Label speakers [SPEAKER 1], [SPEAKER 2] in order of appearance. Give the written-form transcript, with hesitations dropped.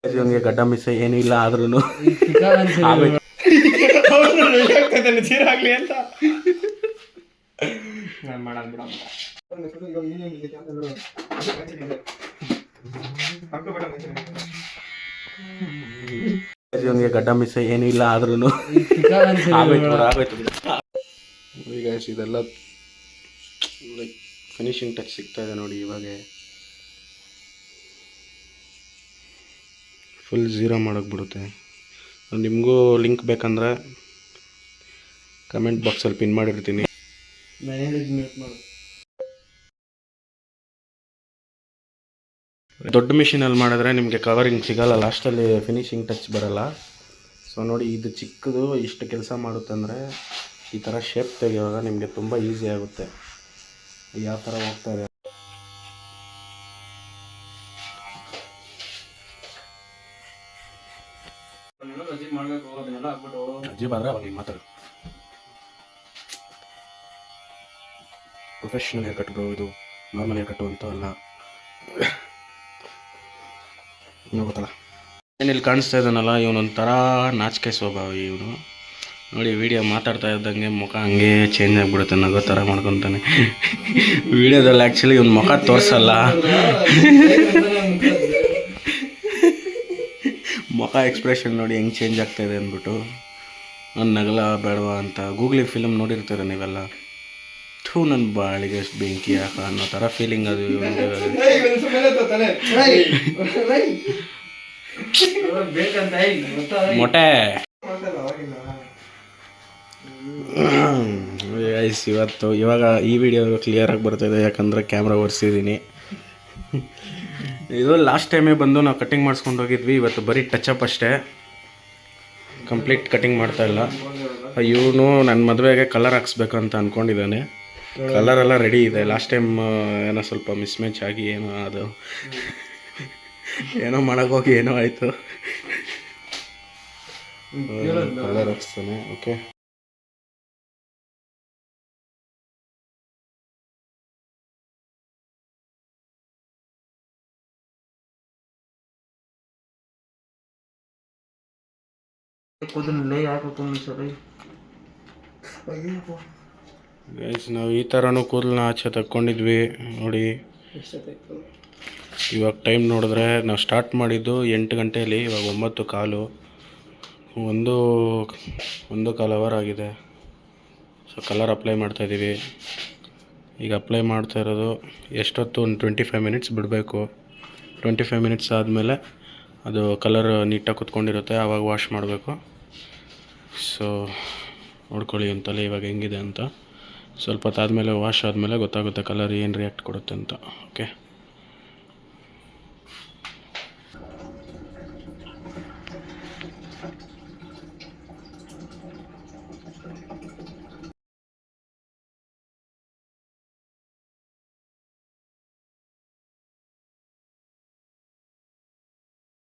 [SPEAKER 1] ಇವನಿಗೆ ಗಡ್ಡ ಮಿಸ್ಸೆ ಏನೂ ಇಲ್ಲ ಆದ್ರೂ ನೀರಾಗ್ಲಿ ಅಂತ ನಾನು ಮಾಡೋದು ಬಿಡ ಇವನಿಗೆ ಗಡ್ಡ ಮಿಸ್ಸೆ ಏನೂ ಇಲ್ಲ ಆದ್ರೂ ಈಗ ಇದೆಲ್ಲ ಲೈಕ್ ಫಿನಿಶಿಂಗ್ ಟಚ್ ಸಿಗ್ತಾ ಇದೆ ನೋಡಿ. ಇವಾಗ ಫುಲ್ ಝೀರೋ ಮಾಡೋಕ್ಬಿಡುತ್ತೆ. ನಿಮಗೂ ಲಿಂಕ್ ಬೇಕಂದ್ರೆ ಕಮೆಂಟ್ ಬಾಕ್ಸಲ್ಲಿ ಪಿನ್ ಮಾಡಿರ್ತೀನಿ. ದೊಡ್ಡ ಮಿಷಿನಲ್ಲಿ ಮಾಡಿದ್ರೆ ನಿಮಗೆ ಕವರಿಂಗ್ ಸಿಗಲ್ಲ, ಲಾಸ್ಟಲ್ಲಿ ಫಿನಿಶಿಂಗ್ ಟಚ್ ಬರಲ್ಲ. ಸೊ ನೋಡಿ, ಇದು ಚಿಕ್ಕದು ಇಷ್ಟು ಕೆಲಸ ಮಾಡುತ್ತಂದರೆ ಈ ಥರ ಶೇಪ್ ತೆಗೆಯುವಾಗ ನಿಮಗೆ ತುಂಬ ಈಸಿ ಆಗುತ್ತೆ. ಯಾವ ಥರ ಹೋಗ್ತಾರೆ ಅಜೀಬ್ ಆದರೆ ಅವಾಗ ಮಾತಾಡು. ಪ್ರೊಫೆಷ್ನಲ್ ಹೇರ್ ಕಟ್ ಬ್ರೋ, ಇದು ನಾರ್ಮಲ್ ಹೇರ್ ಕಟ್ಟು ಅಂತ ಅಲ್ಲ. ಗೊತ್ತಲ್ಲ ಏನಿಲ್ಲಿ ಕಾಣಿಸ್ತಾ ಇದ್ದಾನಲ್ಲ, ಇವನೊಂಥರ ನಾಚಿಕೆ ಸ್ವಭಾವ ಇವನು. ನೋಡಿ ವಿಡಿಯೋ ಮಾತಾಡ್ತಾ ಇದ್ದಂಗೆ ಮುಖ ಹಂಗೆ ಚೇಂಜ್ ಆಗಿಬಿಡುತ್ತೆ, ನಗೋ ಥರ ಮಾಡ್ಕೊತಾನೆ. ವಿಡಿಯೋದಲ್ಲಿ ಆ್ಯಕ್ಚುಲಿ ಇವ್ನ ಮುಖ ತೋರಿಸಲ್ಲ, ಮುಖ ಎಕ್ಸ್ಪ್ರೆಷನ್ ನೋಡಿ ಹೆಂಗೆ ಚೇಂಜ್ ಆಗ್ತಾಯಿದೆ ಅಂದ್ಬಿಟ್ಟು. ನಾನು ನಗಲ ಬೇಡವಾ ಅಂತ ಗೂಗ್ಲಿ ಫಿಲಮ್ ನೋಡಿರ್ತೀರ ನೀವೆಲ್ಲ. ಥೂ ನನ್ನ ಬಾಳಿಗೆ ಎಷ್ಟು ಬೆಂಕಿ ಯಾಕ ಅನ್ನೋ ಥರ ಫೀಲಿಂಗ್ ಅದು ಇವನಿಗೆ. ಮೊಟ್ಟೆ ಇವಾಗ ಈ ವಿಡಿಯೋ ಕ್ಲಿಯರಾಗಿ ಬರ್ತಾಯಿದೆ, ಯಾಕಂದರೆ ಕ್ಯಾಮ್ರಾ ಒರೆಸಿದ್ದೀನಿ. ಇದು ಲಾಸ್ಟ್ ಟೈಮೇ ಬಂದು ನಾವು ಕಟ್ಟಿಂಗ್ ಮಾಡಿಸ್ಕೊಂಡು ಹೋಗಿದ್ವಿ. ಇವತ್ತು ಬರೀ ಟಚಪ್ ಅಷ್ಟೇ, ಕಂಪ್ಲೀಟ್ ಕಟ್ಟಿಂಗ್ ಮಾಡ್ತಾಯಿಲ್ಲ. ಇವನು ನನ್ನ ಮದುವೆಗೆ ಕಲರ್ ಹಾಕ್ಸ್ಬೇಕು ಅಂತ ಅಂದ್ಕೊಂಡಿದ್ದಾನೆ. ಕಲರೆಲ್ಲ ರೆಡಿ ಇದೆ. ಲಾಸ್ಟ್ ಟೈಮ್ ಏನೋ ಸ್ವಲ್ಪ ಮಿಸ್ಮ್ಯಾಚ್ ಆಗಿ ಏನೋ ಅದು ಏನೋ ಮಾಡೋಕ್ಕೋಗಿ ಏನೋ ಆಯಿತು. ಕಲರ್ ಹಾಕ್ಸ್ತಾನೆ. ಓಕೆ, ಗೈಸ್ ನಾವು ಈ ಥರನೂ ಕೂದಲನ್ನ ಆಚೆ ತಕ್ಕೊಂಡಿದ್ವಿ ನೋಡಿ. ಇವಾಗ ಟೈಮ್ ನೋಡಿದ್ರೆ ನಾವು ಸ್ಟಾರ್ಟ್ ಮಾಡಿದ್ದು 8 ಗಂಟೆಯಲ್ಲಿ, ಇವಾಗ 9:15, ಒಂದು ಕಾಲು ಅವರ್ ಆಗಿದೆ. ಸೊ ಕಲರ್ ಅಪ್ಲೈ ಮಾಡ್ತಾಯಿದ್ದೀವಿ. ಈಗ ಅಪ್ಲೈ ಮಾಡ್ತಾ ಇರೋದು ಎಷ್ಟೊತ್ತು, ಒಂದು 25 ಮಿನಿಟ್ಸ್ ಬಿಡಬೇಕು. 25 ಮಿನಿಟ್ಸ್ ಆದಮೇಲೆ ಅದು ಕಲರ್ ನೀಟಾಗಿ ಕುತ್ಕೊಂಡಿರುತ್ತೆ, ಆವಾಗ ವಾಶ್ ಮಾಡಬೇಕು. ಸೊ ನೋಡ್ಕೊಳ್ಳಿ ಅಂತಲೇ ಇವಾಗ ಹೆಂಗಿದೆ ಅಂತ. ಸ್ವಲ್ಪ ಹೊತ್ತಾದಮೇಲೆ ವಾಶ್ ಆದಮೇಲೆ ಗೊತ್ತಾಗುತ್ತೆ ಕಲರ್ ಏನು ರಿಯಾಕ್ಟ್ ಕೊಡುತ್ತೆ ಅಂತ. ಓಕೆ.